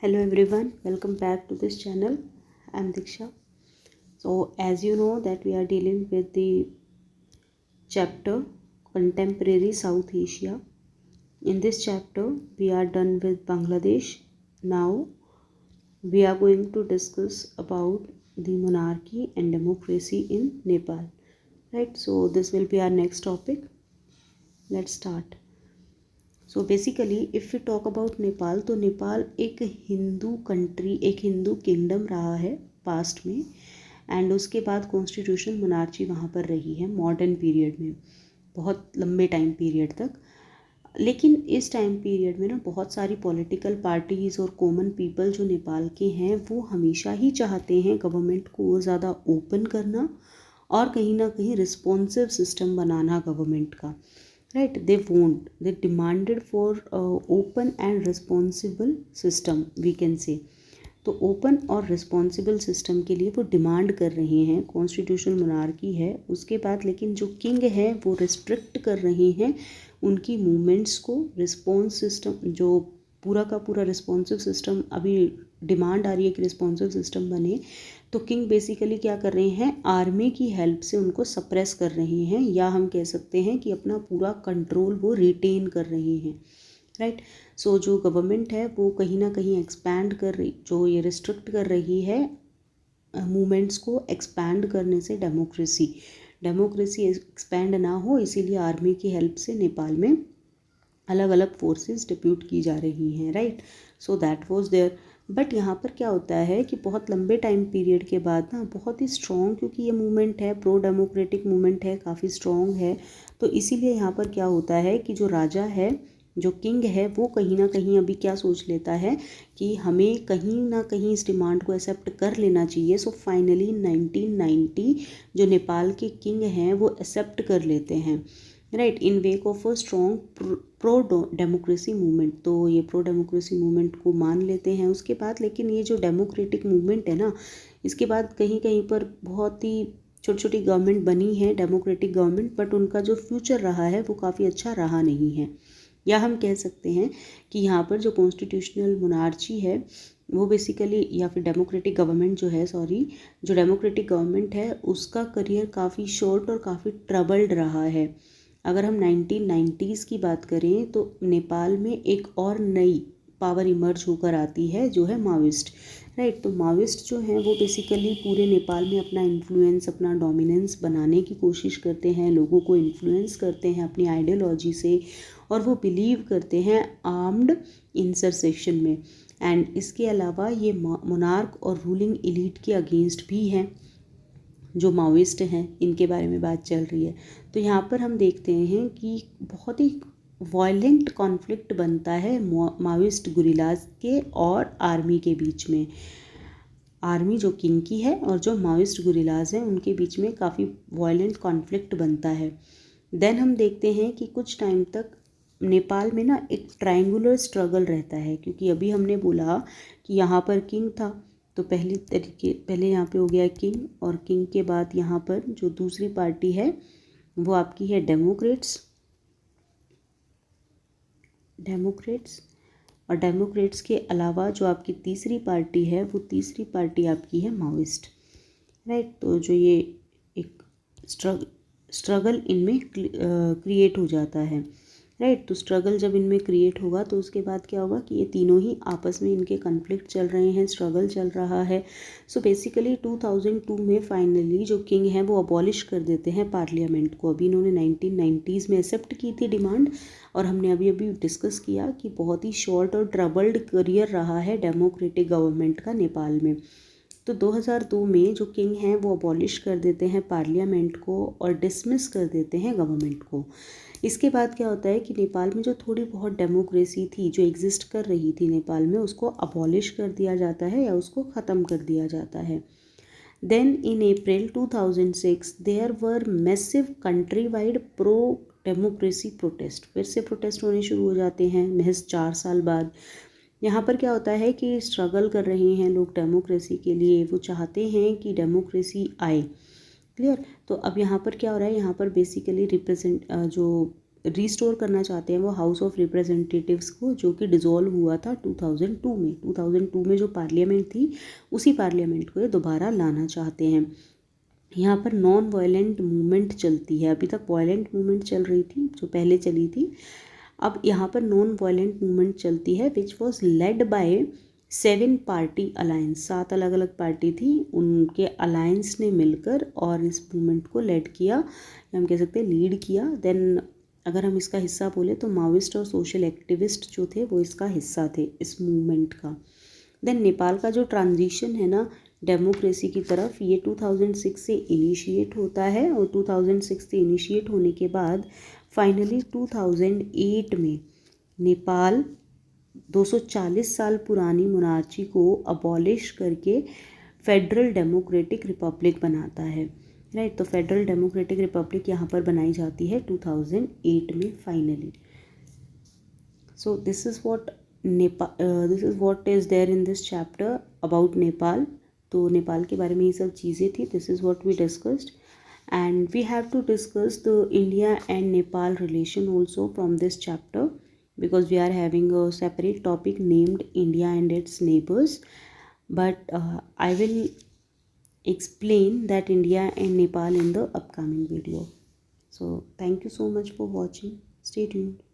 Hello everyone, welcome back to this channel. I'm Diksha. So as you know that we are dealing with the chapter Contemporary South Asia. In this chapter we are done with Bangladesh. Now we are going to discuss about the monarchy and democracy in Nepal. Right, so this will be our next topic. Let's start. So basically if you talk about Nepal तो नेपाल एक Hindu country, एक Hindu kingdom रहा है past में, and उसके बाद constitution monarchy वहाँ पर रही है मॉडर्न पीरियड में बहुत लंबे टाइम पीरियड तक. लेकिन इस टाइम पीरियड में ना बहुत सारी पॉलिटिकल पार्टीज़ और कॉमन पीपल जो नेपाल के हैं वो हमेशा ही चाहते हैं गवर्नमेंट को ज़्यादा ओपन करना और कहीं ना कहीं रिस्पॉन्सिव सिस्टम बनाना गवर्नमेंट का. Right, they demanded for open and responsible system we can say. तो ओपन और रिस्पॉन्सिबल सिस्टम के लिए वो डिमांड कर रहे हैं. कॉन्स्टिट्यूशनल मोनार्की है उसके बाद, लेकिन जो किंग है वो रिस्ट्रिक्ट कर रहे हैं उनकी मूवमेंट्स को. रिस्पॉन्स सिस्टम जो पूरा का पूरा रिस्पॉन्सिव सिस्टम, अभी डिमांड आ रही है कि रिस्पॉन्सिव सिस्टम बने, तो किंग बेसिकली क्या कर रहे हैं, आर्मी की हेल्प से उनको सप्रेस कर रहे हैं, या हम कह सकते हैं कि अपना पूरा कंट्रोल वो रिटेन कर रहे हैं. राइट, सो जो गवर्नमेंट है वो कहीं ना कहीं एक्सपैंड कर रही, जो ये रिस्ट्रिक्ट कर रही है मूवमेंट्स को एक्सपैंड करने से डेमोक्रेसी एक्सपैंड ना हो, इसीलिए आर्मी की हेल्प से नेपाल में अलग अलग फोर्सेस डिप्यूट की जा रही हैं. Right, so that was there. But यहाँ पर क्या होता है कि बहुत लंबे टाइम पीरियड के बाद ना बहुत ही स्ट्रॉन्ग, क्योंकि ये मूवमेंट है प्रो डेमोक्रेटिक मूवमेंट है, काफ़ी स्ट्रॉन्ग है, तो इसीलिए यहाँ पर क्या होता है कि जो राजा है, जो किंग है, वो कहीं ना कहीं अभी क्या सोच लेता है कि हमें कहीं ना कहीं इस डिमांड को एक्सेप्ट कर लेना चाहिए. सो फाइनली 1990 जो नेपाल के किंग हैं वो एक्सेप्ट कर लेते हैं. Right, in wake of a strong pro democracy movement. तो ये प्रो डेमोक्रेसी मूवमेंट को मान लेते हैं उसके बाद. लेकिन ये जो डेमोक्रेटिक मूवमेंट है ना, इसके बाद कहीं कहीं पर बहुत ही छोटी छोटी गवर्नमेंट बनी है, डेमोक्रेटिक गवर्नमेंट, बट उनका जो फ्यूचर रहा है वो काफ़ी अच्छा रहा नहीं है. या हम कह सकते हैं कि यहाँ पर जो कॉन्स्टिट्यूशनल मोनार्ची है वो बेसिकली, या फिर डेमोक्रेटिक गवर्नमेंट जो है, जो डेमोक्रेटिक गवर्नमेंट है उसका करियर काफ़ी शॉर्ट और काफ़ी ट्रबल्ड रहा है. अगर हम 1990s की बात करें तो नेपाल में एक और नई पावर इमर्ज होकर आती है जो है माओइस्ट. राइट, तो माओइस्ट जो हैं वो बेसिकली पूरे नेपाल में अपना इन्फ्लुएंस, अपना डोमिनेंस बनाने की कोशिश करते हैं, लोगों को इन्फ्लुएंस करते हैं अपनी आइडियोलॉजी से, और वो बिलीव करते हैं आर्म्ड इंसरसेक्शन में. एंड इसके अलावा ये मोनार्क और रूलिंग एलीट के अगेंस्ट भी हैं. जो माओइस्ट हैं इनके बारे में बात चल रही है. तो यहाँ पर हम देखते हैं कि बहुत ही वायलेंट कॉन्फ्लिक्ट बनता है माओइस्ट गुरिल्लाज के और आर्मी के बीच में. आर्मी जो किंग की है और जो माओइस्ट गुरिल्लाज हैं उनके बीच में काफ़ी वायलेंट कॉन्फ्लिक्ट बनता है. देन हम देखते हैं कि कुछ टाइम तक नेपाल में ना एक ट्रायंगुलर स्ट्रगल रहता है, क्योंकि अभी हमने बोला कि यहाँ पर किंग था, तो पहले यहाँ पे हो गया किंग, और किंग के बाद यहाँ पर जो दूसरी पार्टी है वो आपकी है डेमोक्रेट्स, और डेमोक्रेट्स के अलावा जो आपकी तीसरी पार्टी है वो तीसरी पार्टी आपकी है माओइस्ट. राइट, तो जो ये एक स्ट्रगल इनमें क्रिएट हो जाता है. राइट, तो स्ट्रगल जब इनमें क्रिएट होगा तो उसके बाद क्या होगा कि ये तीनों ही आपस में इनके कन्फ्लिक्ट चल रहे हैं, स्ट्रगल चल रहा है. सो बेसिकली 2002 में फाइनली जो किंग हैं वो अबॉलिश कर देते हैं पार्लियामेंट को. अभी इन्होंने 1990s में एक्सेप्ट की थी डिमांड, और हमने अभी अभी डिस्कस किया कि बहुत ही शॉर्ट और ट्रबल्ड करियर रहा है डेमोक्रेटिक गवर्नमेंट का नेपाल में. तो 2002 में जो किंग हैं वो अबॉलिश कर देते हैं पार्लियामेंट को और डिसमिस कर देते हैं गवर्नमेंट को. इसके बाद क्या होता है कि नेपाल में जो थोड़ी बहुत डेमोक्रेसी थी, जो एग्जिस्ट कर रही थी नेपाल में, उसको अबॉलिश कर दिया जाता है या उसको ख़त्म कर दिया जाता है. Then in April 2006 there were massive country wide pro democracy protest. फिर से प्रोटेस्ट होने शुरू हो जाते हैं महज 4 साल बाद. यहाँ पर क्या होता है कि स्ट्रगल कर रहे हैं लोग डेमोक्रेसी के लिए, वो चाहते हैं कि डेमोक्रेसी आए. क्लियर. तो अब यहाँ पर क्या हो रहा है, यहाँ पर बेसिकली जो रिस्टोर करना चाहते हैं वो हाउस ऑफ रिप्रेजेंटेटिव्स को, जो कि डिज़ोल्व हुआ था 2002 में। 2002 में जो पार्लियामेंट थी उसी पार्लियामेंट को ये दोबारा लाना चाहते हैं। यहाँ पर नॉन वायलेंट मूवमेंट चलती है, अभी तक वायलेंट मूवमेंट चल रही थी जो पहले चली थी, अब यहाँ पर नॉन वायलेंट मूवमेंट चलती है, which was led by 7 party alliance. 7 अलग अलग पार्टी थी, उनके अलायंस ने मिलकर और इस मूवमेंट को लेड किया, हम कह सकते हैं लीड किया। देन अगर हम इसका हिस्सा बोले तो माओइस्ट और सोशल एक्टिविस्ट जो थे वो इसका हिस्सा थे इस मूवमेंट का। देन नेपाल का जो ट्रांजिशन है ना डेमोक्रेसी की तरफ, ये 2006 से इनिशिएट होता है, और 2006 से इनिशिएट होने के बाद फाइनली 2008 में नेपाल 240 साल पुरानी मोनार्ची को अबॉलिश करके फेडरल डेमोक्रेटिक रिपब्लिक बनाता है, राइट। तो फेडरल डेमोक्रेटिक रिपब्लिक यहाँ पर बनाई जाती है 2008 में finally. So this is what is there in this chapter about Nepal. तो नेपाल के बारे में ये सब चीज़ें थी, this is what we discussed, and we have to discuss the India and Nepal relation also from this chapter, because we are having a separate topic named India and its neighbors, but I will explain that India and Nepal in the upcoming video. So thank you so much for watching. Stay tuned.